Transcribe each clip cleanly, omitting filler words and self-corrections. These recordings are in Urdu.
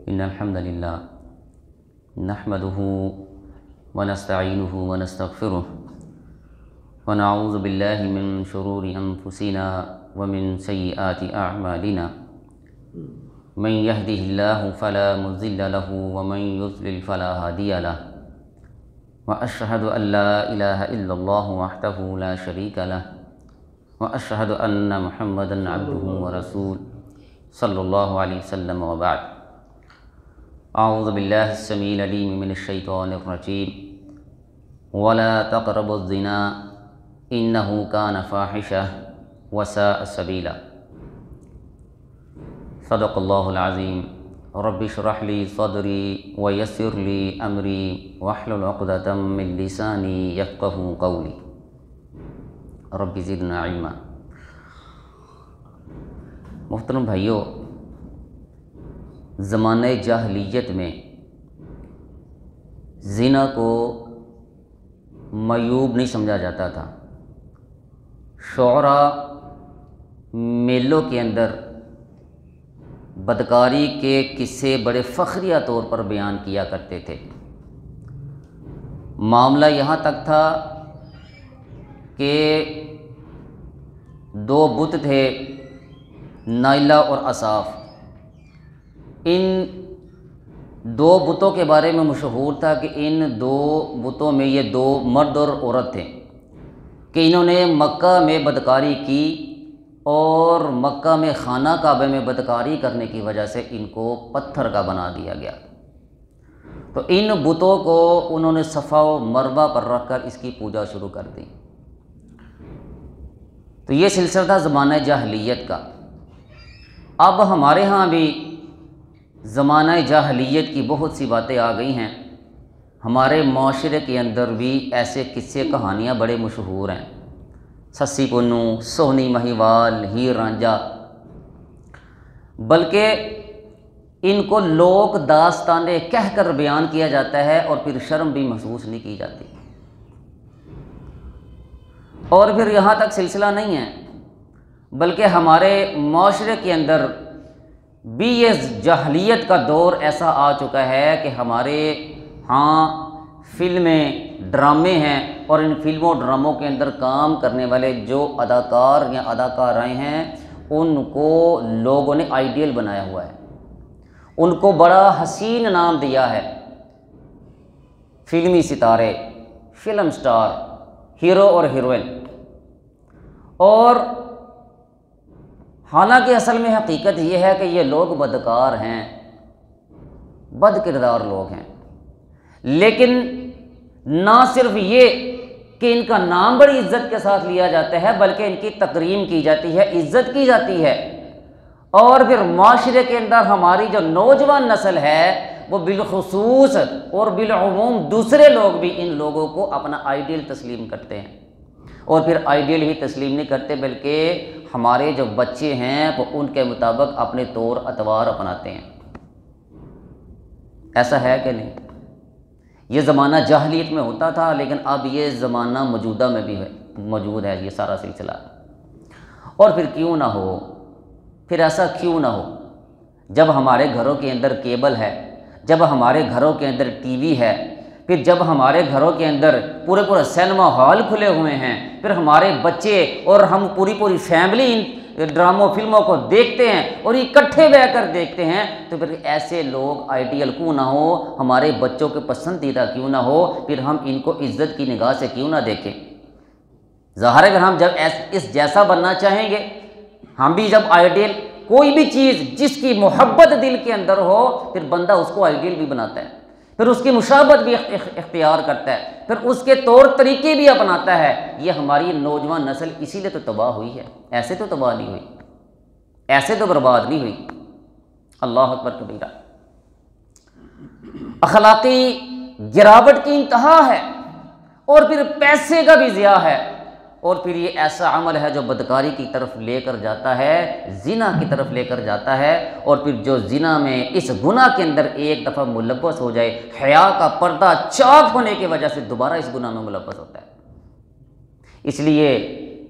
إن الحمد لله نحمده ونستعينه ونستغفره ونعوذ بالله من شرور أنفسنا ومن سيئات أعمالنا من يهده الله فلا مضل له ومن يضلل فلا هادي له وأشهد أن لا إله إلا الله وحده لا شريك له وأشهد أن محمدا عبده ورسوله صلى الله عليه وسلم وبعد أعوذ بالله السميع العليم من الشيطان الرجيم ولا تقربوا الزنا إنه كان فاحشة وساء سبيلا صدق الله العظيم رب اشرح لي صدري ويسر لي أمري واحلل عقدة من لساني يفقهوا قولي رب زدنا علما۔ محترم بھائیو، زمانہ جاہلیت میں زنا کو معیوب نہیں سمجھا جاتا تھا۔ شعراء میلوں کے اندر بدکاری کے قصے بڑے فخریہ طور پر بیان کیا کرتے تھے۔ معاملہ یہاں تک تھا کہ دو بت تھے، نائلہ اور اصاف۔ ان دو بتوں کے بارے میں مشہور تھا کہ ان دو بتوں میں، یہ دو مرد اور عورت تھے، کہ انہوں نے مکہ میں بدکاری کی اور مکہ میں خانہ کعبہ میں بدکاری کرنے کی وجہ سے ان کو پتھر کا بنا دیا گیا۔ تو ان بتوں کو انہوں نے صفا و مروہ پر رکھ کر اس کی پوجا شروع کر دی۔ تو یہ سلسلہ تھا زمانہ جاہلیت کا۔ اب ہمارے ہاں بھی زمانہ جاہلیت کی بہت سی باتیں آ گئی ہیں۔ ہمارے معاشرے کے اندر بھی ایسے قصے کہانیاں بڑے مشہور ہیں، سسی پنو، سونی مہیوال، ہیر رانجھا، بلکہ ان کو لوک داستانیں کہہ کر بیان کیا جاتا ہے اور پھر شرم بھی محسوس نہیں کی جاتی۔ اور پھر یہاں تک سلسلہ نہیں ہے، بلکہ ہمارے معاشرے کے اندر بھی یہ جاہلیت کا دور ایسا آ چکا ہے کہ ہمارے ہاں فلمیں، ڈرامے ہیں، اور ان فلموں ڈراموں کے اندر کام کرنے والے جو اداکار یا اداکارائیں ہیں ان کو لوگوں نے آئیڈیل بنایا ہوا ہے، ان کو بڑا حسین نام دیا ہے، فلمی ستارے، فلم سٹار، ہیرو اور ہیروئن۔ اور حالانکہ اصل میں حقیقت یہ ہے کہ یہ لوگ بدکار ہیں، بد کردار لوگ ہیں، لیکن نہ صرف یہ کہ ان کا نام بڑی عزت کے ساتھ لیا جاتا ہے، بلکہ ان کی تکریم کی جاتی ہے، عزت کی جاتی ہے۔ اور پھر معاشرے کے اندر ہماری جو نوجوان نسل ہے وہ بالخصوص اور بالعموم دوسرے لوگ بھی ان لوگوں کو اپنا آئیڈیل تسلیم کرتے ہیں، اور پھر آئیڈیل ہی تسلیم نہیں کرتے بلکہ ہمارے جو بچے ہیں وہ ان کے مطابق اپنے طور اطوار اپناتے ہیں۔ ایسا ہے کہ نہیں؟ یہ زمانہ جاہلیت میں ہوتا تھا، لیکن اب یہ زمانہ موجودہ میں بھی موجود ہے یہ سارا سلسلہ۔ اور پھر کیوں نہ ہو، پھر ایسا کیوں نہ ہو جب ہمارے گھروں کے اندر کیبل ہے، جب ہمارے گھروں کے اندر ٹی وی ہے، پھر جب ہمارے گھروں کے اندر پورے سینما ہال کھلے ہوئے ہیں، پھر ہمارے بچے اور ہم پوری فیملی ان ڈراموں فلموں کو دیکھتے ہیں اور اکٹھے بیٹھ کر دیکھتے ہیں، تو پھر ایسے لوگ آئیڈیل کیوں نہ ہو، ہمارے بچوں کے پسندیدہ کیوں نہ ہو، پھر ہم ان کو عزت کی نگاہ سے کیوں نہ دیکھیں۔ ظاہر ہے کہ ہم جب اس جیسا بننا چاہیں گے، ہم بھی جب آئیڈیل کوئی بھی چیز جس کی محبت دل کے اندر ہو، پھر بندہ اس کو آئیڈیل بھی بناتا ہے، پھر اس کی مشابہت بھی اختیار کرتا ہے، پھر اس کے طور طریقے بھی اپناتا ہے۔ یہ ہماری نوجوان نسل اسی لیے تو تباہ ہوئی ہے، ایسے تو تباہ نہیں ہوئی، ایسے تو برباد نہیں ہوئی۔ اللہ اکبر کبیرہ۔ اخلاقی گراوٹ کی انتہا ہے، اور پھر پیسے کا بھی ضیاع ہے، اور پھر یہ ایسا عمل ہے جو بدکاری کی طرف لے کر جاتا ہے، زنا کی طرف لے کر جاتا ہے، اور پھر جو زنا میں اس گناہ کے اندر ایک دفعہ ملوث ہو جائے، حیا کا پردہ چاک ہونے کی وجہ سے دوبارہ اس گناہ میں ملوث ہوتا ہے۔ اس لیے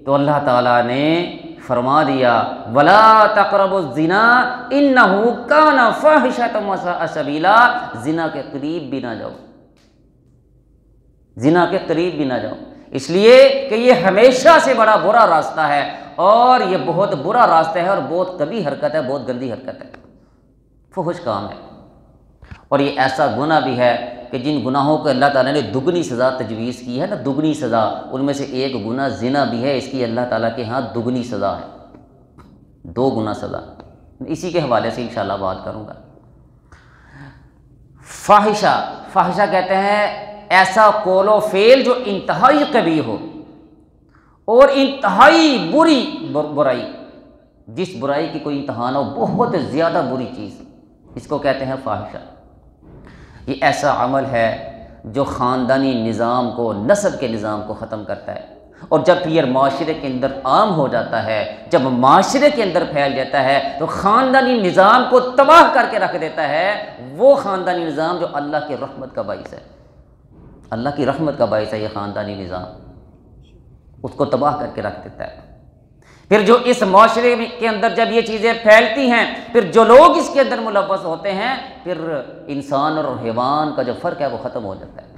تو اللہ تعالیٰ نے فرما دیا ولا تقربوا الزنا انہ کان فاحشۃ وساء سبیلا، زنا کے قریب بھی نہ جاؤ، زنا کے قریب بھی نہ جاؤ، اس لیے کہ یہ ہمیشہ سے بڑا برا راستہ ہے، اور یہ بہت برا راستہ ہے اور بہت کبھی حرکت ہے، بہت گندی حرکت ہے، فحش کام ہے، اور یہ ایسا گناہ بھی ہے کہ جن گناہوں کو اللہ تعالیٰ نے دگنی سزا تجویز کی ہے نا، دگنی سزا، ان میں سے ایک گناہ زنا بھی ہے، اس کی اللہ تعالیٰ کے ہاں دگنی سزا ہے، 2 گنا سزا، اسی کے حوالے سے انشاءاللہ بات کروں گا۔ فاحشہ کہتے ہیں ایسا قول و فعل جو انتہائی قبیح ہو اور انتہائی بری برائی، جس برائی کی کوئی انتہا نہ ہو، بہت زیادہ بری چیز، اس کو کہتے ہیں فاحشہ۔ یہ ایسا عمل ہے جو خاندانی نظام کو، نسل کے نظام کو ختم کرتا ہے، اور جب یہ معاشرے کے اندر عام ہو جاتا ہے، جب معاشرے کے اندر پھیل جاتا ہے، تو خاندانی نظام کو تباہ کر کے رکھ دیتا ہے، وہ خاندانی نظام جو اللہ کی رحمت کا باعث ہے، اللہ کی رحمت کا باعث ہے یہ خاندانی نظام، اس کو تباہ کر کے رکھ دیتا ہے۔ پھر جو اس معاشرے کے اندر جب یہ چیزیں پھیلتی ہیں، پھر جو لوگ اس کے اندر ملوث ہوتے ہیں، پھر انسان اور حیوان کا جو فرق ہے وہ ختم ہو جاتا ہے۔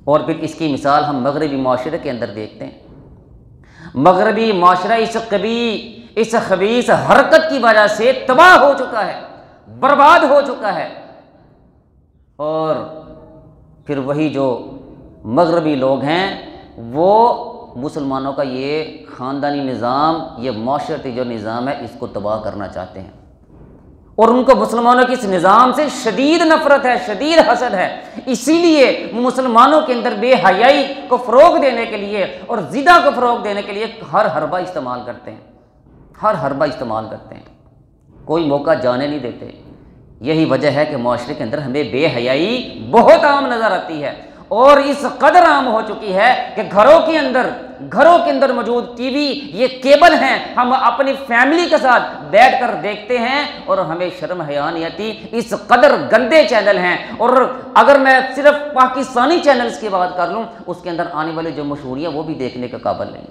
اور پھر اس کی مثال ہم مغربی معاشرے کے اندر دیکھتے ہیں، مغربی معاشرہ اس خبیث حرکت کی وجہ سے تباہ ہو چکا ہے، برباد ہو چکا ہے، اور پھر وہی جو مغربی لوگ ہیں وہ مسلمانوں کا یہ خاندانی نظام، یہ معاشرتی جو نظام ہے، اس کو تباہ کرنا چاہتے ہیں، اور ان کو مسلمانوں کے اس نظام سے شدید نفرت ہے، شدید حسد ہے، اسی لیے مسلمانوں کے اندر بے حیائی کو فروغ دینے کے لیے اور زنا کو فروغ دینے کے لیے ہر حربہ استعمال کرتے ہیں، ہر حربہ استعمال کرتے ہیں، کوئی موقع جانے نہیں دیتے۔ یہی وجہ ہے کہ معاشرے کے اندر ہمیں بے حیائی بہت عام نظر آتی ہے، اور اس قدر عام ہو چکی ہے کہ گھروں کے اندر موجود ٹی وی یہ کیبل ہیں، ہم اپنی فیملی کے ساتھ بیٹھ کر دیکھتے ہیں اور ہمیں شرم حیا نہیں آتی، اس قدر گندے چینل ہیں۔ اور اگر میں صرف پاکستانی چینلز کی بات کر لوں، اس کے اندر آنے والی جو مشہوریاں وہ بھی دیکھنے کے قابل نہیں،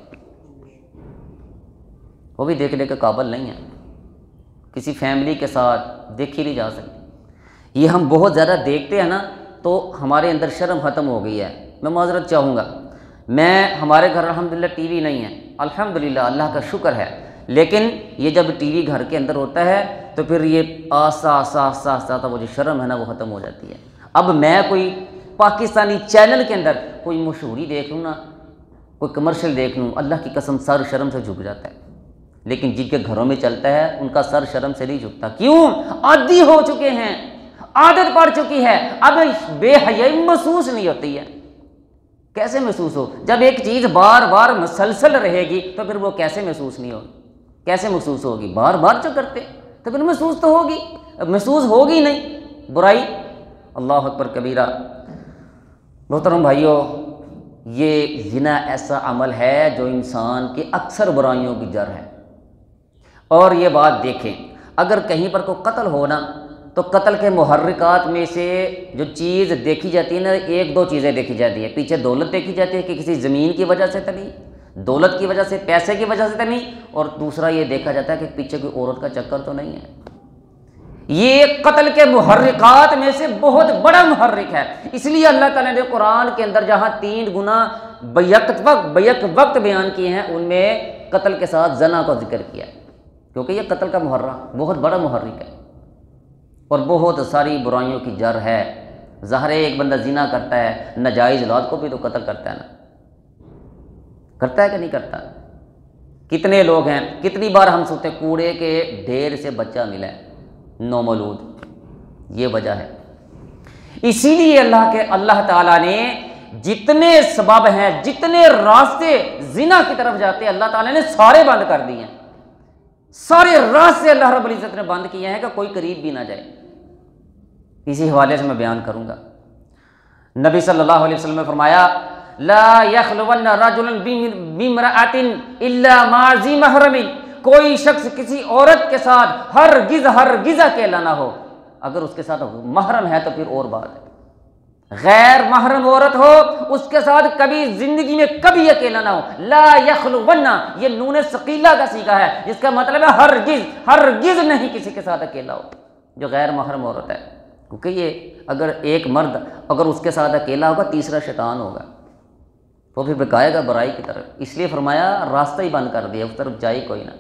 وہ بھی دیکھنے کے قابل نہیں ہیں، کسی فیملی کے ساتھ دیکھی نہیں جا سکتی۔ یہ ہم بہت زیادہ دیکھتے ہیں نا، تو ہمارے اندر شرم ختم ہو گئی ہے۔ میں معذرت چاہوں گا، ہمارے گھر الحمدللہ ٹی وی نہیں ہے، الحمدللہ اللہ کا شکر ہے، لیکن یہ جب ٹی وی گھر کے اندر ہوتا ہے تو پھر یہ آسا وہ جو شرم ہے نا وہ ختم ہو جاتی ہے۔ اب میں کوئی پاکستانی چینل کے اندر کوئی مشہوری دیکھ لوں نا، کوئی کمرشل دیکھ لوں، اللہ کی قسم سر شرم سے جھک جاتا ہے، لیکن جن کے گھروں میں چلتا ہے ان کا سر شرم سے نہیں جھکتا، کیوں؟ عادی ہو چکے ہیں، عادت پڑ چکی ہے، اب بے حیائی محسوس نہیں ہوتی ہے۔ کیسے محسوس ہو؟ جب ایک چیز بار بار مسلسل رہے گی تو پھر وہ کیسے محسوس نہیں ہوگی؟ کیسے محسوس ہوگی؟ بار بار جو کرتے تو پھر محسوس تو ہوگی، محسوس ہوگی نہیں برائی۔ اللہ اکبر کبیرہ۔ محترم بھائیوں، یہ زنا ایسا عمل ہے جو انسان کی اکثر برائیوں کی جڑ ہے، اور یہ بات دیکھیں، اگر کہیں پر کوئی قتل ہونا تو قتل کے محرکات میں سے جو چیز دیکھی جاتی ہے نا، 1-2 چیزیں دیکھی جاتی ہے۔ پیچھے دولت دیکھی جاتی ہے کہ کسی زمین کی وجہ سے تو نہیں، دولت کی وجہ سے، پیسے کی وجہ سے تو نہیں، اور دوسرا یہ دیکھا جاتا ہے کہ پیچھے کوئی عورت کا چکر تو نہیں ہے۔ یہ قتل کے محرکات میں سے بہت بڑا محرک ہے، اس لیے اللہ تعالیٰ نے قرآن کے اندر جہاں 3 گناہ بیک وقت بیان کیے ہیں، ان میں قتل کے ساتھ زنا کو ذکر کیا ہے، کیونکہ یہ قتل کا محرک بہت بڑا محرک ہے اور بہت ساری برائیوں کی جڑ ہے۔ ظاہر ہے ایک بندہ زنا کرتا ہے، ناجائز اولاد کو بھی تو قتل کرتا ہے نا، کرتا ہے کہ نہیں کرتا؟ کتنے لوگ ہیں، کتنی بار ہم سنتے کوڑے کے ڈھیر سے بچہ ملا ہے نومولود، یہ وجہ ہے۔ اسی لیے اللہ تعالیٰ نے جتنے سبب ہیں، جتنے راستے زنا کی طرف جاتے ہیں، اللہ تعالیٰ نے سارے بند کر دیے ہیں، سارے راستے اللہ رب العزت نے بند کیے ہیں کہ کوئی قریب بھی نہ جائے۔ اسی حوالے سے میں بیان کروں گا، نبی صلی اللہ علیہ وسلم نے فرمایا لا یخلون رجل بامرأۃ الا مع ذی محرم، کوئی شخص کسی عورت کے ساتھ ہرگز اکیلا نہ ہو، اگر اس کے ساتھ محرم ہے تو پھر اور بات ہے، غیر محرم عورت ہو اس کے ساتھ کبھی زندگی میں کبھی اکیلا نہ ہو. لا یخلون، یہ نون ثقیلہ کا صیغہ ہے جس کا مطلب ہے ہرگز نہیں کسی کے ساتھ اکیلا ہو جو غیر محرم عورت ہے. کیونکہ یہ اگر ایک مرد اگر اس کے ساتھ اکیلا ہوگا تیسرا شیطان ہوگا، وہ پھر بکائے گا برائی کی طرف. اس لیے فرمایا راستہ ہی بند کر دیا، اس طرف جائے کوئی نہ.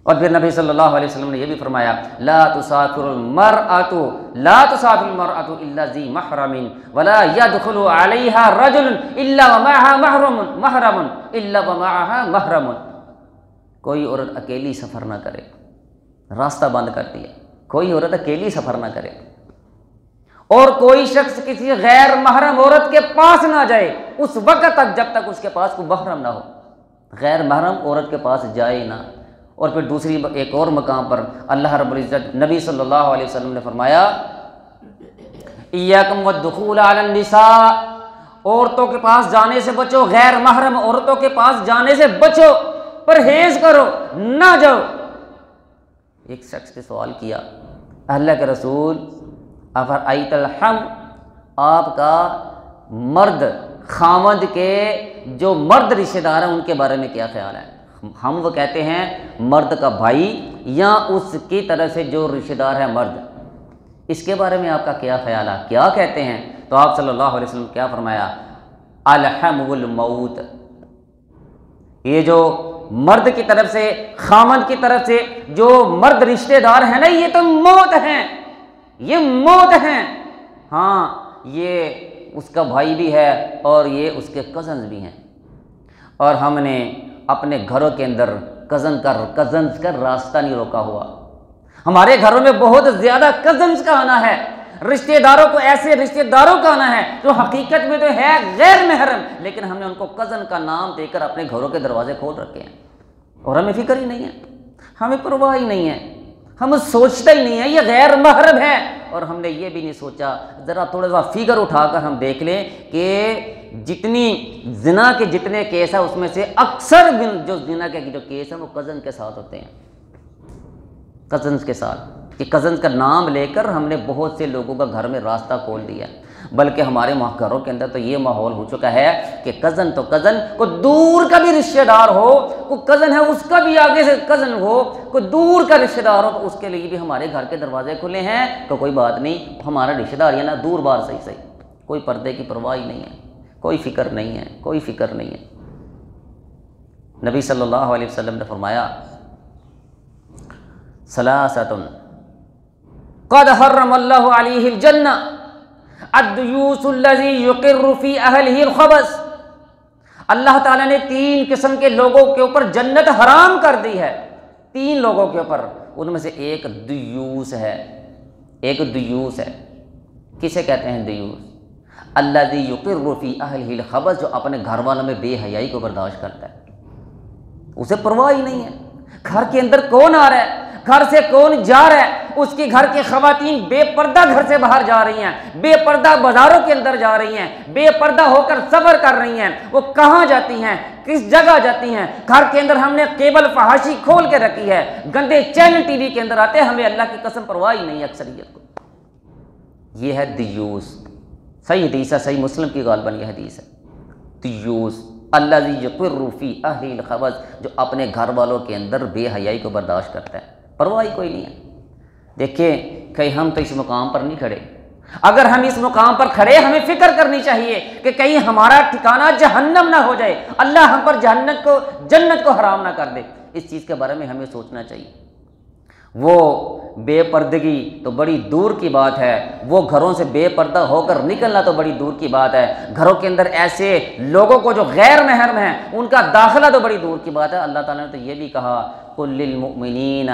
اور پھر نبی صلی اللہ علیہ وسلم نے یہ بھی فرمایا لا تسافر المرأة الا ذی محرم ولا يدخل علیہا رجل الا ومعها محرم. کوئی عورت اکیلی سفر نہ کرے، راستہ بند کر دیا. کوئی عورت اکیلی سفر نہ کرے اور کوئی شخص کسی غیر محرم عورت کے پاس نہ جائے اس وقت تک جب تک اس کے پاس کوئی محرم نہ ہو. غیر محرم عورت کے پاس جائے نہ. اور پھر دوسری ایک اور مقام پر اللہ رب العزت نبی صلی اللہ علیہ وسلم نے فرمایا ایاکم والدخول علی النساء، عورتوں کے پاس جانے سے بچو، غیر محرم عورتوں کے پاس جانے سے بچو، پرہیز کرو، نہ جاؤ. ایک شخص نے سوال کیا اللہ کے رسول افرأیت الحم، آپ کا مرد خامد کے جو مرد رشتہ دار ہیں ان کے بارے میں کیا خیال ہے؟ ہم وہ کہتے ہیں مرد کا بھائی یا اس کی طرف سے جو رشتہ دار ہے مرد، اس کے بارے میں آپ کا کیا خیال ہے، کیا کہتے ہیں؟ تو آپ صلی اللہ علیہ وسلم کیا فرمایا الحم والموت، یہ جو مرد کی طرف سے خامد کی طرف سے جو مرد رشتہ دار ہیں نا یہ تو موت ہیں، یہ موت ہیں. ہاں یہ اس کا بھائی بھی ہے اور یہ اس کے کزنز بھی ہیں. اور ہم نے اپنے گھروں کے اندر کزنز کا راستہ نہیں روکا ہوا. ہمارے گھروں میں بہت زیادہ کزنز کا آنا ہے، رشتہ داروں کو، ایسے رشتہ داروں کا آنا ہے جو حقیقت میں تو ہے غیر محرم، لیکن ہم نے ان کو کزن کا نام دے کر اپنے گھروں کے دروازے کھول رکھے ہیں اور ہمیں فکر ہی نہیں ہے، ہمیں پرواہ ہی نہیں ہے، ہم سوچتا ہی نہیں ہے یہ غیر محرم ہے. اور ہم نے یہ بھی نہیں سوچا، ذرا تھوڑا سا فگر اٹھا کر ہم دیکھ لیں کہ جتنی زنا کے جتنے کیس ہیں اس میں سے اکثر جو زنا کے جو کیس ہیں وہ کزن کے ساتھ ہوتے ہیں، کزنز کے ساتھ. کہ کزنز کا نام لے کر ہم نے بہت سے لوگوں کا گھر میں راستہ کھول دیا، بلکہ ہمارے گھروں کے اندر تو یہ ماحول ہو چکا ہے کہ کزن تو کزن، کوئی دور کا بھی رشتہ دار ہو، کوئی کزن ہے اس کا بھی آگے سے کزن ہو، کوئی دور کا رشتہ دار ہو تو اس کے لیے بھی ہمارے گھر کے دروازے کھلے ہیں. تو کوئی بات نہیں، ہمارا رشتہ دار یہ نا دور بار صحیح، کوئی پردے کی پرواہ ہی نہیں ہے، کوئی فکر نہیں ہے، کوئی فکر نہیں ہے. نبی صلی اللہ علیہ وسلم نے فرمایا ثلاثۃ قد حرم اللہ علیہ الجنہ الدیوث الذی یقر فی اہلہ الخبث. اللہ تعالیٰ نے 3 قسم کے لوگوں کے اوپر جنت حرام کر دی ہے، 3 لوگوں کے اوپر. ان میں سے ایک دیوس ہے، ایک دیوس ہے. کسے کہتے ہیں دیوس؟ الذی یقر فی اہلہ الخبث، جو اپنے گھر والوں میں بے حیائی کو برداشت کرتا ہے، اسے پرواہ ہی نہیں ہے گھر کے اندر کون آ رہا ہے، گھر سے کون جا رہا ہے. اس کی گھر کی خواتین بے پردہ گھر سے باہر جا رہی ہیں، بے پردہ بازاروں کے اندر جا رہی ہیں، بے پردہ ہو کر سفر کر رہی ہیں. وہ کہاں جاتی ہیں، کس جگہ جاتی ہیں؟ گھر کے اندر ہم نے کیبل فحاشی کھول کے رکھی ہے، گندے چینل ٹی وی کے اندر آتے ہیں، ہمیں اللہ کی قسم پرواہ ہی نہیں ہے اکثریت کو. یہ ہے دیوس. صحیح حدیث ہے، صحیح مسلم کی غالباً یہ حدیث ہے. دیوس الذی یقر فی اہلہ الخبث، جو اپنے گھر والوں کے اندر بے حیائی کو برداشت کرتا ہے، پرواہ کوئی نہیں ہے. دیکھیں کہیں ہم تو اس مقام پر نہیں کھڑے. اگر ہم اس مقام پر کھڑے ہمیں فکر کرنی چاہیے کہ کہیں ہمارا ٹھکانہ جہنم نہ ہو جائے، اللہ ہم پر جنت کو حرام نہ کر دے. اس چیز کے بارے میں ہمیں سوچنا چاہیے. وہ بے پردگی تو بڑی دور کی بات ہے، وہ گھروں سے بے پردہ ہو کر نکلنا تو بڑی دور کی بات ہے. گھروں کے اندر ایسے لوگوں کو جو غیر محرم ہیں ان کا داخلہ تو بڑی دور کی بات ہے. اللہ تعالیٰ نے تو یہ بھی کہا قل للمؤمنین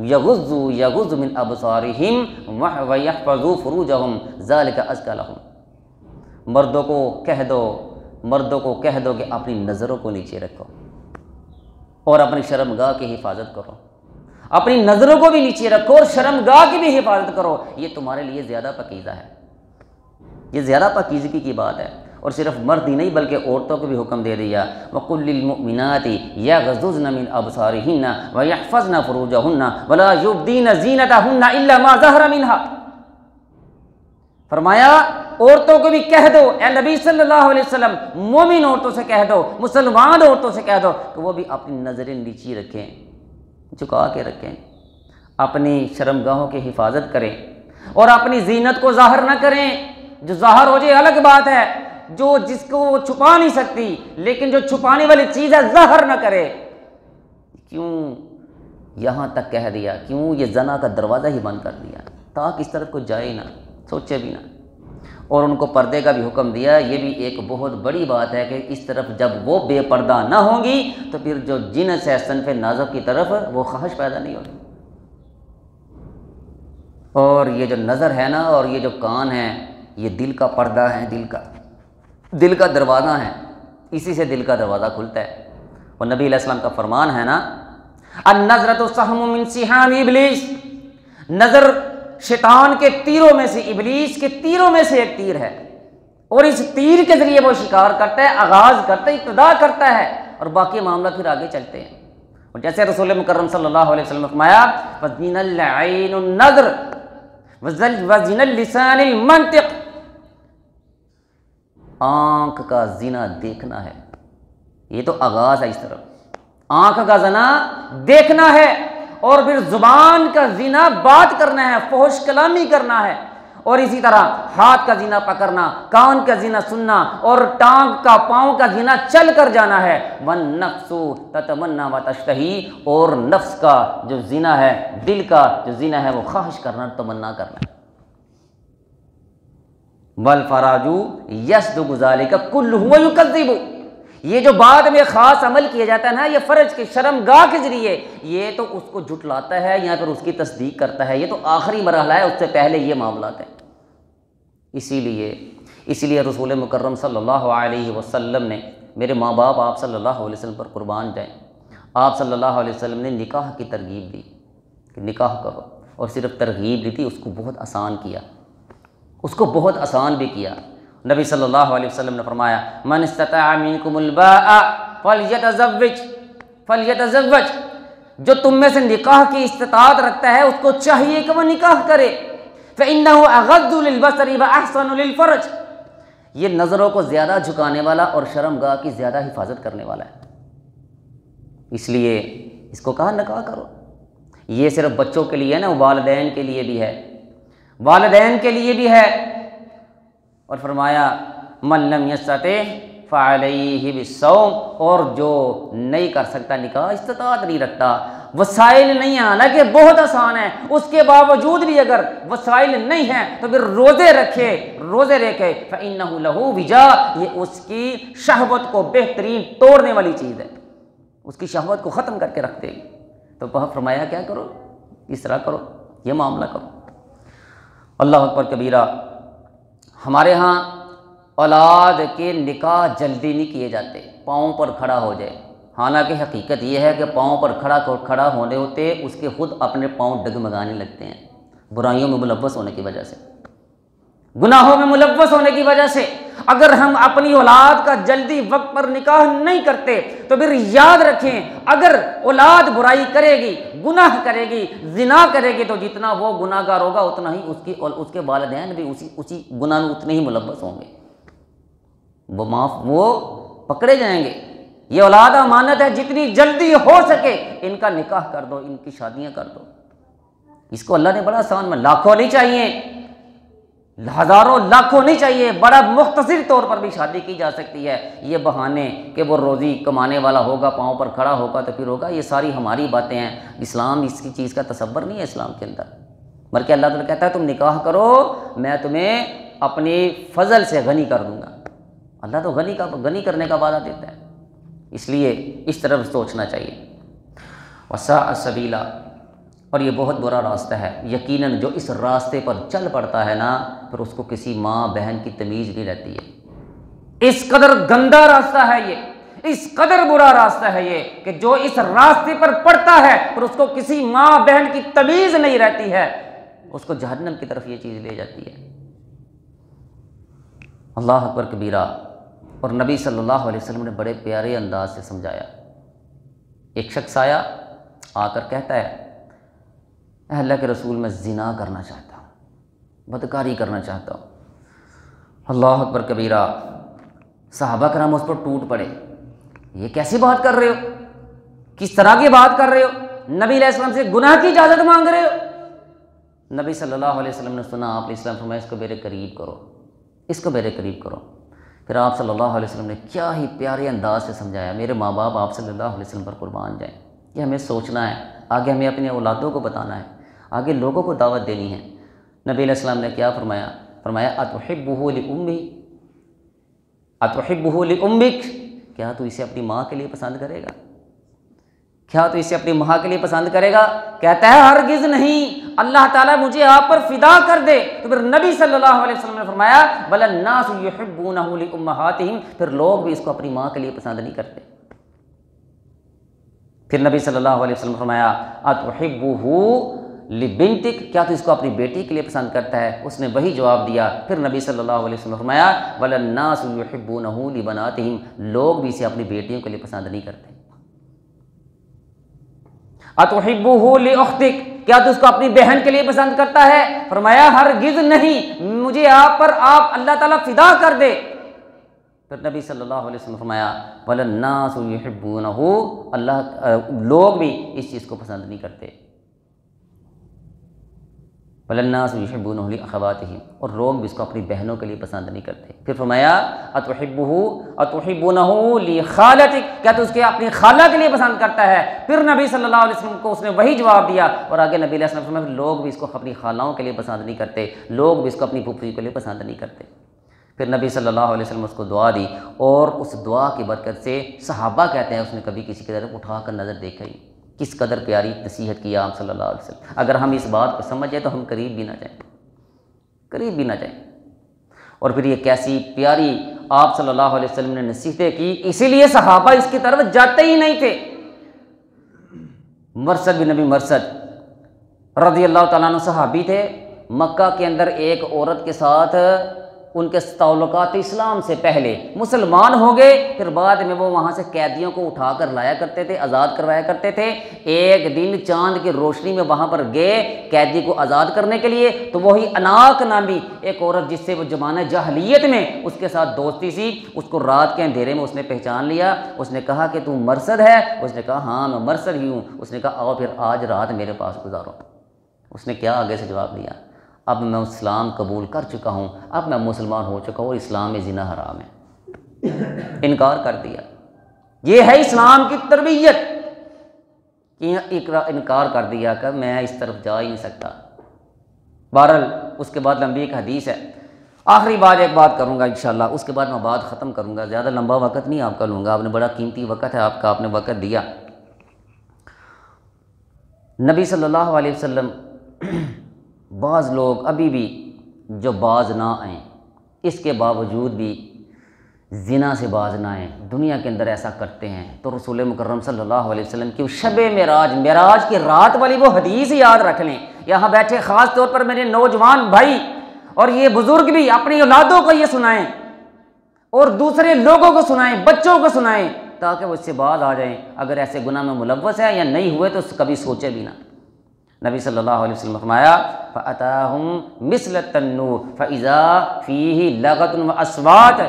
یغضوا من ابصارہم ویحفظوا فروجہم ذلک ازکی لہم. مردوں کو کہہ دو کہ اپنی نظروں کو نیچے رکھو اور اپنی شرمگاہ کی حفاظت کرو. اپنی نظروں کو بھی نیچے رکھو اور شرمگاہ کی بھی حفاظت کرو. یہ تمہارے لیے زیادہ پاکیزہ ہے، یہ زیادہ پاکیزگی کی بات ہے. اور صرف مرد ہی نہیں بلکہ عورتوں کو بھی حکم دے دیا وَقُلْ لِلْمُؤْمِنَاتِ يَغْضُضْنَ مِنْ أَبْصَارِهِنَّ وَيَحْفَظْنَ فُرُوجَهُنَّ وَلَا يُبْدِينَ زِينَتَهُنَّ إِلَّا مَا ظَهَرَ مِنْهَا. فرمایا عورتوں کو بھی کہہ دو، اے نبی صلی اللہ علیہ وسلم، مومن عورتوں سے کہہ دو، مسلمان عورتوں سے کہہ دو کہ وہ بھی اپنی نظریں نیچی رکھیں، جھکا کے رکھیں، اپنی شرمگاہوں کی حفاظت کریں اور اپنی زینت کو ظاہر نہ کریں۔ جو ظاہر ہو جائے الگ بات ہے، جو جس کو وہ چھپا نہیں سکتی، لیکن جو چھپانے والی چیز ہے ظاہر نہ کرے۔ کیوں یہاں تک کہہ دیا؟ کیوں یہ زنا کا دروازہ ہی بند کر دیا تاکہ اس طرف کو جائے ہی نہ، سوچے بھی نہ، اور ان کو پردے کا بھی حکم دیا۔ یہ بھی ایک بہت بڑی بات ہے کہ اس طرف جب وہ بے پردہ نہ ہوں گی تو پھر جو جنس ہے صنف نازک کی طرف وہ خواہش پیدا نہیں ہوگی۔ اور یہ جو نظر ہے نا اور یہ جو کان ہے، یہ دل کا پردہ ہے، دل کا دروازہ ہے، اسی سے دل کا دروازہ کھلتا ہے۔ اور نبی علیہ السلام کا فرمان ہے نا، النظرۃ سہم من سہام ابلیس، نظر شیطان کے تیروں میں سے، ابلیس کے تیروں میں سے ایک تیر ہے، اور اس تیر کے ذریعے وہ شکار کرتا ہے، آغاز کرتا ہے، ابتدا کرتا ہے، اور باقی معاملات پھر آگے چلتے ہیں۔ اور جیسے رسول مکرم صلی اللہ علیہ وسلم نے فرمایا، وَزِنَ الْعَيْنُ النَّظْرُ وَزِنَ اللِّسَانِ الْمَنْطِقُ، آنکھ کا زنا دیکھنا ہے، یہ تو آغاز ہے، اس طرف آنکھ کا زنا دیکھنا ہے، اور پھر زبان کا زنا بات کرنا ہے، فحش کلامی کرنا ہے، اور اسی طرح ہاتھ کا زنا پکڑنا، کان کا زنا سننا، اور ٹانگ کا پاؤں کا زنا چل کر جانا ہے۔ وَالنَّفْسُ تَتَمَنَّى وَتَشْتَهِي، اور نفس کا جو زنا ہے، دل کا جو زنا ہے وہ خواہش کرنا، تمنا کرنا ہے۔ وَالْفَرَاجُ يَصْدُقُ ذَلِكَ كُلُّهُ وَيُكَذِّبُ، یہ جو بعد میں خاص عمل کیا جاتا ہے نا، یہ فرج کے شرمگاہ کے ذریعے، یہ تو اس کو جھٹلاتا ہے یا پھر اس کی تصدیق کرتا ہے، یہ تو آخری مرحلہ ہے، اس سے پہلے یہ معاملات ہیں۔ اسی لیے رسول مکرم صلی اللہ علیہ وسلم نے، میرے ماں باپ آپ صلی اللہ علیہ وسلم پر قربان جائیں، آپ صلی اللہ علیہ وسلم نے نکاح کی ترغیب دی کہ نکاح کرو، اور صرف ترغیب دی تھی، اس کو بہت آسان کیا، اس کو بہت آسان بھی کیا۔ نبی صلی اللہ علیہ وسلم نے فرمایا، من استطاع منکم الباء فلیتزوج، جو تم میں سے نکاح کی استطاعت رکھتا ہے اس کو چاہیے کہ وہ نکاح کرے، فإنہ اغض للبصر واحسن للفرج، یہ نظروں کو زیادہ جھکانے والا اور شرمگاہ کی زیادہ حفاظت کرنے والا ہے، اس لیے اس کو کہا نکاح کرو۔ یہ صرف بچوں کے لیے نا، والدین کے لیے بھی ہے، والدین کے لیے بھی ہے۔ اور فرمایا من لم یستطع فعلیہ بالصوم، اور جو نہیں کر سکتا نکاح، استطاعت نہیں رکھتا، وسائل نہیں ہیں، حالانکہ بہت آسان ہے، اس کے باوجود بھی اگر وسائل نہیں ہیں تو پھر روزے رکھے فإنہ لہ وجاء، یہ اس کی شہوت کو بہترین توڑنے والی چیز ہے، اس کی شہوت کو ختم کر کے رکھ دے گی۔ تو وہاں فرمایا کیا کرو، اس طرح کرو، یہ معاملہ کرو۔ اللہ اکبر کبیرہ۔ ہمارے ہاں اولاد کے نکاح جلدی نہیں کیے جاتے، پاؤں پر کھڑا ہو جائے، حالانکہ حقیقت یہ ہے کہ پاؤں پر کھڑا ہونے ہوتے اس کے خود اپنے پاؤں ڈگمگانے لگتے ہیں، برائیوں میں ملوث ہونے کی وجہ سے، گناہوں میں ملوث ہونے کی وجہ سے۔ اگر ہم اپنی اولاد کا جلدی وقت پر نکاح نہیں کرتے تو پھر یاد رکھیں، اگر اولاد برائی کرے گی، گناہ کرے گی، زنا کرے گی، تو جتنا وہ گناہ گار ہوگا اتنا ہی اس کے والدین بھی اسی گناہ میں اتنے ہی ملوث ہوں گے، وہ پکڑے جائیں گے۔ یہ اولاد امانت ہے، جتنی جلدی ہو سکے ان کا نکاح کر دو، ان کی شادیاں کر دو۔ اس کو اللہ نے بڑا آسان میں، لاکھوں نہیں چاہیے، ہزاروں لاکھوں نہیں چاہیے، بڑا مختصر طور پر بھی شادی کی جا سکتی ہے۔ یہ بہانے کہ وہ روزی کمانے والا ہوگا، پاؤں پر کھڑا ہوگا تو پھر ہوگا، یہ ساری ہماری باتیں ہیں، اسلام اس کی چیز کا تصور نہیں ہے اسلام کے اندر، بلکہ اللہ تعالیٰ کہتا ہے تم نکاح کرو، میں تمہیں اپنی فضل سے غنی کر دوں گا۔ اللہ تو غنی کرنے کا وعدہ دیتا ہے، اس لیے اس طرف سوچنا چاہیے۔ وساء سبیلا، اور یہ بہت برا راستہ ہے، یقیناً جو اس راستے پر چل پڑتا ہے نا، پھر اس کو کسی ماں بہن کی تمیز نہیں رہتی ہے۔ اس قدر گندا راستہ ہے یہ، اس قدر برا راستہ ہے یہ کہ جو اس راستے پر پڑتا ہے پھر اس کو کسی ماں بہن کی تمیز نہیں رہتی ہے، اس کو جہنم کی طرف یہ چیز لے جاتی ہے۔ اللہ اکبر کبیرہ۔ اور نبی صلی اللہ علیہ وسلم نے بڑے پیارے انداز سے سمجھایا۔ ایک شخص آیا، آ کر کہتا ہے، اے اللہ کے رسول، میں زنا کرنا چاہتا ہوں، بدکاری کرنا چاہتا ہوں، اللہ اکبر کبیرہ۔ صحابہ کرام اس پر ٹوٹ پڑے، یہ کیسی بات کر رہے ہو، کس طرح کی بات کر رہے ہو، نبی علیہ السلام سے گناہ کی اجازت مانگ رہے ہو۔ نبی صلی اللہ علیہ وسلم نے سنا، آپ علیہ السلام فرمایا اس کو میرے قریب کرو، اس کو میرے قریب کرو۔ پھر آپ صلی اللہ علیہ وسلم نے کیا ہی پیارے انداز سے سمجھایا، میرے ماں باپ آپ صلی اللہ علیہ وسلم پر قربان جائیں، یہ ہمیں سوچنا ہے، آگے ہمیں اپنی اولادوں کو بتانا ہے، آگے لوگوں کو دعوت دینی ہے۔ نبی علیہ السلام نے کیا فرمایا؟ فرمایا اتحبہ لأمی، اتحبہ لأمک، کیا تو اسے اپنی ماں کے لیے پسند کرے گا؟ کیا تو اسے اپنی ماں کے لیے پسند کرے گا؟ کہتا ہے ہرگز نہیں، اللہ تعالیٰ مجھے آپ پر فدا کر دے۔ تو پھر نبی صلی اللہ علیہ وسلم نے فرمایا بل الناس یحبونہ لامہاتہم، پھر لوگ بھی اس کو اپنی ماں کے لیے پسند نہیں کرتے۔ پھر نبی صلی اللہ علیہ وسلم نے فرمایا اتحبہ لبنتک، کیا تو اس کو اپنی بیٹی کے لیے پسند کرتا ہے؟ اس نے وہی جواب دیا۔ پھر نبی صلی اللہ علیہ وسلم نے فرمایا بل الناس یحبونہ لبناتہم، لوگ بھی اسے اپنی بیٹیوں کے لیے پسند نہیں کرتے۔ اتحبہ لاختک، کیا تو اس کو اپنی بہن کے لیے پسند کرتا ہے؟ فرمایا ہرگز نہیں، مجھے آپ پر آپ اللہ تعالیٰ فدا کر دے۔ پھر نبی صلی اللہ علیہ وسلم نے فرمایا وَلَلنَّاسُ يُحِبُّونَهُ، لوگ بھی اس چیز کو پسند نہیں کرتے۔ وَلَلنَّاسُ يُحِبُّونَهُ لِأَخَوَاتِهِمْ، اور لوگ بھی اس کو اپنی بہنوں کے لیے پسند نہیں کرتے۔ پھر فرمایا اتحبونه لخالتک، کیا تو اس کے اپنی خالہ کے لیے پسند کرتا ہے؟ پھر نبی صلی اللہ علیہ وسلم کو اس نے وہی جواب دیا، اور آگے نبی علیہ السلام فرمایا لوگ بھی اس کو اپنی خالاؤں کے لیے پسند نہیں کرتے، لوگ بھی اس کو اپنی پھوپھی کے لیے پسند نہیں کرتے۔ پھر نبی صلی اللہ علیہ وسلم اس کو دعا دی، اور اس دعا کی برکت سے صحابہ کہتے ہیں اس نے کبھی کسی کی طرف اٹھا کر نظر دیکھا ہی، کس قدر پیاری نصیحت کی آپ صلی اللہ علیہ وسلم۔ اگر ہم اس بات کو سمجھ جائیں تو ہم قریب بھی نہ جائیں، قریب بھی نہ جائیں۔ اور پھر یہ کیسی پیاری آپ صلی اللہ علیہ وسلم نے نصیحتیں کی، اسی لیے صحابہ اس کی طرف جاتے ہی نہیں تھے۔ مرثد بن نبی مرثد رضی اللہ تعالیٰ عنہ صحابی تھے، مکہ کے اندر ایک عورت کے ساتھ ان کے تعلقات اسلام سے پہلے مسلمان ہو گئے، پھر بعد میں وہ وہاں سے قیدیوں کو اٹھا کر لایا کرتے تھے، آزاد کروایا کرتے تھے۔ ایک دن چاند کی روشنی میں وہاں پر گئے قیدی کو آزاد کرنے کے لیے، تو وہی اناق نامی ایک عورت جس سے وہ زمانہ جاہلیت میں اس کے ساتھ دوستی سی، اس کو رات کے اندھیرے میں اس نے پہچان لیا۔ اس نے کہا کہ تم مرثد ہے؟ اس نے کہا ہاں میں مرثد ہی ہوں۔ اس نے کہا آؤ پھر آج رات میرے پاس گزارو۔ اس نے کیا آگے سے جواب دیا؟ اب میں اسلام قبول کر چکا ہوں، اب میں مسلمان ہو چکا ہوں، اور اسلام میں زنا حرام ہے۔ انکار کر دیا۔ یہ ہے اسلام کی تربیت، انکار کر دیا کہ میں اس طرف جا ہی نہیں سکتا۔ بہرحال اس کے بعد لمبی ایک حدیث ہے، آخری بار ایک بات کروں گا انشاءاللہ، اس کے بعد میں بات ختم کروں گا، زیادہ لمبا وقت نہیں آپ کا لوں گا، آپ نے بڑا قیمتی وقت ہے آپ کا، آپ نے وقت دیا۔ نبی صلی اللہ علیہ وسلم، بعض لوگ ابھی بھی جو باز نہ آئیں، اس کے باوجود بھی زنا سے باز نہ آئیں، دنیا کے اندر ایسا کرتے ہیں، تو رسول مکرم صلی اللہ علیہ وسلم کی شب معراج کی رات والی وہ حدیث یاد رکھ لیں۔ یہاں بیٹھے خاص طور پر میرے نوجوان بھائی اور یہ بزرگ بھی اپنی اولادوں کو یہ سنائیں، اور دوسرے لوگوں کو سنائیں، بچوں کو سنائیں، تاکہ وہ اس سے باز آ جائیں۔ اگر ایسے گناہ میں ملوث ہے یا نہیں ہوئے تو کبھی سوچے بھی نہ۔ نبی صلی اللہ علیہ وسلم فرمایا فَأَتَاهُمْ مِثْلَ التَّنُّورِ فَإِذَا فِيهِ لَغَةٌ وَأَصْوَاتٌ،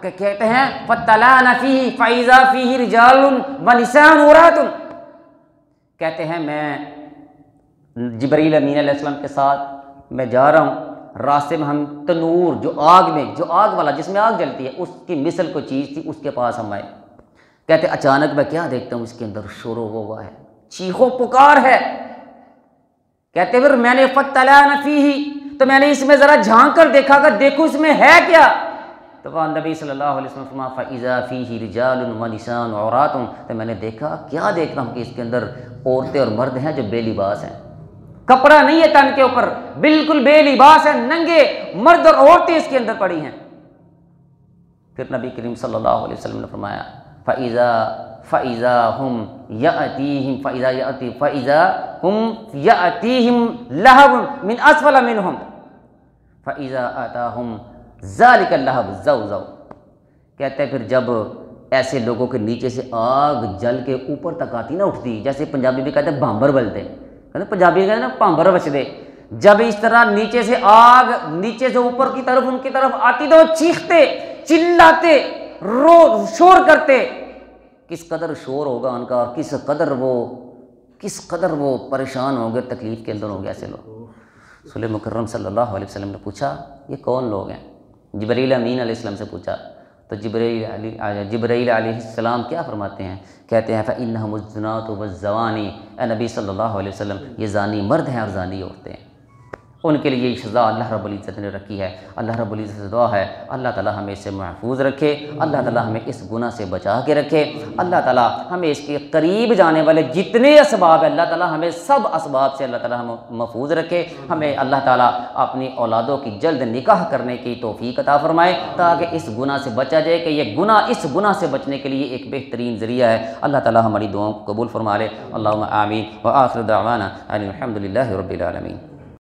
کہتے ہیں فَتَّلَانَ فِيهِ فَإِذَا فِيهِ رِجَالٌ وَنِسَاءٌ عُرَاتٌ، کہتے ہیں میں جبرائیل امین علیہ السلام کے ساتھ میں جا رہا ہوں، راستے میں ہم تنور جو آگ والا جس میں آگ جلتی ہے اس کی مثل کو چیز تھی، اس کے پاس ہم آئے۔ کہتے اچانک میں کیا دیکھتا ہوں، اس کے اندر شور و غوغا ہے، چیخو پکار ہے۔ کہتے پھر میں نے فَتَّلَانَ فِيهِ، تو میں نے اس میں ذرا جھانک کر دیکھا کہ دیکھو اس میں ہے کیا، تو وہاں نبی صلی اللہ علیہ وسلم فرمایا فَإِذَا فِيهِ رِجَالٌ وَنِسَاءٌ عُرَاتٌ، تو میں نے دیکھا کیا دیکھ رہا ہوں کہ اس کے اندر عورتیں اور مرد ہیں جو بے لباس ہیں، کپڑا نہیں ہے تن کے اوپر، بالکل بے لباس ہے، ننگے مرد اور عورتیں اس کے اندر پڑی ہیں۔ پھر نبی کریم صلی اللہ علیہ وسلم نے فرمایا فَإِذَا هُمْ يَأْتِيهِمْ لَهَبٌ مِّنْ أَسْفَلَ مِنْهُمْ فَإِذَا آتَاهُمْ ذَلِكَ اللَّهَبُ زَوْزَوْا، کہتے ہیں پھر جب ایسے لوگوں کے نیچے سے آگ جل کے اوپر تک آتی نہ اٹھتی، جیسے پنجابی بھی کہتے ہیں بامبر بلتے، کہتے پنجابی کہتے ہیں نا بامبر بچ دے، جب اس طرح نیچے سے آگ نیچے سے اوپر کی طرف ان کی طرف آتی تو وہ چیختے، چلاتے، شور کرتے. کس قدر شور ہوگا ان کا، اور کس قدر وہ پریشان ہوں گے، تکلیف کے اندر ہوں گے ایسے لوگ. رسول مکرم صلی اللہ علیہ وسلم نے پوچھا یہ کون لوگ ہیں؟ جبرائیل امین علیہ السلام سے پوچھا تو جبرائیل علیہ السلام کیا فرماتے ہیں؟ کہتے ہیں فَإِنَّهُمُ الزُّنَاةُ وَالزَّوَانِي، اے نبی صلی اللہ علیہ وسلم یہ زانی مرد ہیں اور زانی عورتیں ہیں. ان کے لیے یہ سزا اللہ رب العزت نے رکھی ہے. اللہ رب العزت سے دعا ہے اللہ تعالیٰ ہمیں اس سے محفوظ رکھے، اللہ تعالیٰ ہمیں اس گناہ سے بچا کے رکھے، اللہ تعالیٰ ہمیں اس کے قریب جانے والے جتنے اسباب ہیں اللہ تعالیٰ ہمیں سب اسباب سے اللہ تعالیٰ ہمیں محفوظ رکھے. ہمیں اللہ تعالیٰ اپنی اولادوں کی جلد نکاح کرنے کی توفیق عطا فرمائے تاکہ اس گناہ سے بچا جائے کہ یہ گناہ اس گناہ سے بچنے کے لیے ایک بہترین ذریعہ ہے. اللہ تعالیٰ ہماری دعاؤں کو قبول فرما لے. اللہم آمین. وآخر دعوانا ان الحمد للہ رب العالمین.